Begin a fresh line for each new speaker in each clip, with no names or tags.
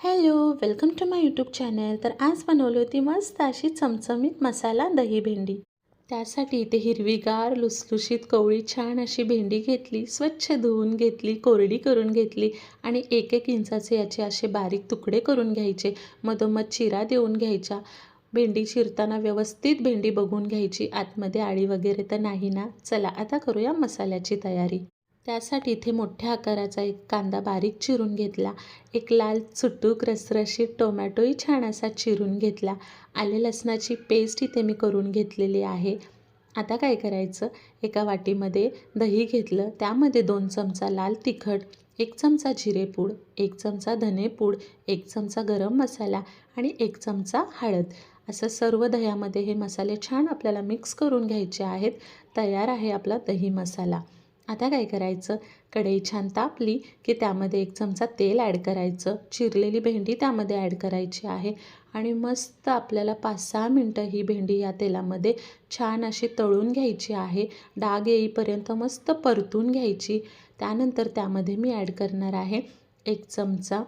Hello, welcome to my YouTube channel. तर आज बनवली होती मस्त अशी चमचमीत मसाला दही भेंडी. त्यासाठी इथे हिरवीगार लुसलुशीत कवळी छान अशी भेंडी घेतली, स्वच्छ धुवून घेतली, कोरडी करून घेतली आणि 1-1 इंचाचे याचे असे बारीक तुकडे करून घ्यायचे. मधोमध चिरा देऊन घ्यायच्या. भेंडी चिरताना व्यवस्थित भेंडी बघून घ्यायची, आतमध्ये आळी वगैरे तर नाही ना. चला आता करूया मसाल्याची तयारी. त्यासाठी इथे मोठ्या आकाराचा एक कांदा बारीक चिरून घेतला, एक लाल चुटूक रसरशीत टोमॅटोही छान असा चिरून घेतला, आले लसणाची पेस्ट इथे मी करून घेतलेली आहे. आता काय करायचं, एका वाटीमध्ये दही घेतलं, त्यामध्ये 2 चमचा लाल तिखट, 1 चमचा जिरेपूड, 1 चमचा धनेपूड, 1 चमचा गरम मसाला आणि 1 चमचा हळद, असं सर्व दह्यामध्ये हे मसाले छान आपल्याला मिक्स करून घ्यायचे आहेत. तयार आहे आपला दही मसाला. आता काय करायचं, कढई छान तापली की त्यामध्ये 1 चमचा तेल ॲड करायचं, चिरलेली भेंडी त्यामध्ये ॲड करायची आहे आणि मस्त आपल्याला 5-6 मिनटं ही भेंडी या तेलामध्ये छान अशी तळून घ्यायची आहे. डाग येईपर्यंत मस्त परतून घ्यायची. त्यानंतर त्यामध्ये मी ॲड करणार आहे 1 चमचा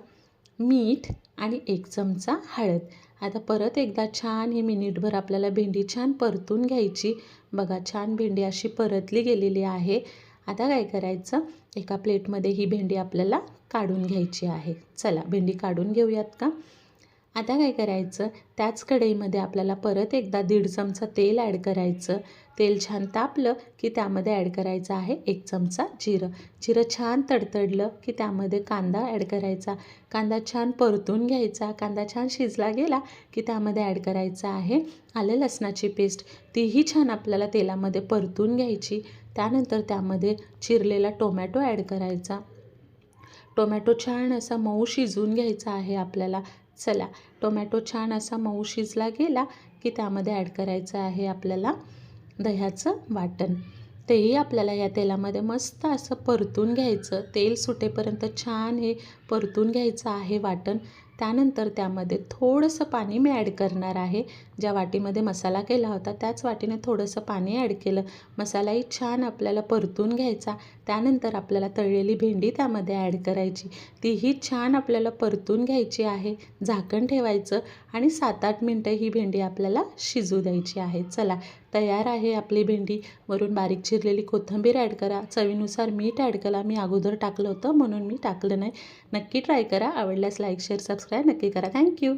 मीठ आणि 1 चमचा हळद. आता परत एकदा छान ही मिनिटभर आपल्याला भेंडी छान परतून घ्यायची. बघा, छान भेंडी अशी परतली गेलेली आहे. आता काय करायचं, एका प्लेटमध्ये ही भेंडी आपल्याला काढून घ्यायची आहे. चला भेंडी काढून घेऊयात का. आता काय करायचं, त्याच कढईमध्ये आपल्याला परत एकदा 1.5 चमचा तेल ॲड करायचं. तेल छान तापलं की त्यामध्ये ॲड करायचं आहे 1 चमचा जिरं. जिरं छान तडतडलं की त्यामध्ये कांदा ॲड करायचा. कांदा छान परतून घ्यायचा. कांदा छान शिजला गेला की त्यामध्ये ॲड करायचं आहे आलं लसणाची पेस्ट. तीही छान आपल्याला तेलामध्ये परतून घ्यायची. त्यानंतर त्यामध्ये चिरलेला टोमॅटो ॲड करायचा. टोमॅटो छान असा मऊ शिजवून घ्यायचा आहे आपल्याला. चला, टोमॅटो छान असा मऊ शिजला गेला की त्यामध्ये ॲड करायचं आहे आपल्याला दह्याचं वाटण. तेही आपल्याला या तेलामध्ये मस्त असं परतून घ्यायचं. तेल सुटेपर्यंत छान हे परतून घ्यायचं आहे वाटण. त्यानंतर त्यामध्ये थोडंसं पाणी मी ॲड करणार आहे. ज्या वाटीमध्ये मसाला केला होता त्याच वाटीने थोडंसं पाणी ॲड केलं. मसालाही छान आपल्याला परतून घ्यायचा. त्यानंतर आपल्याला तळलेली भेंडी त्यामध्ये ॲड करायची. तीही छान आपल्याला परतून घ्यायची आहे. झाकण ठेवायचं आणि 7-8 मिनटं ही भेंडी आपल्याला शिजू द्यायची आहे. चला, तयार आहे आपली भेंडी. वरून बारीक चिरलेली कोथिंबीर ॲड करा. चवीनुसार मीठ ॲड करा. मी अगोदर टाकलं होतं म्हणून मी टाकलं नाही. नक्की ट्राय करा. आवडल्यास लाईक, शेअर, सबस्क्राईब नक्की करा. थँक्यू.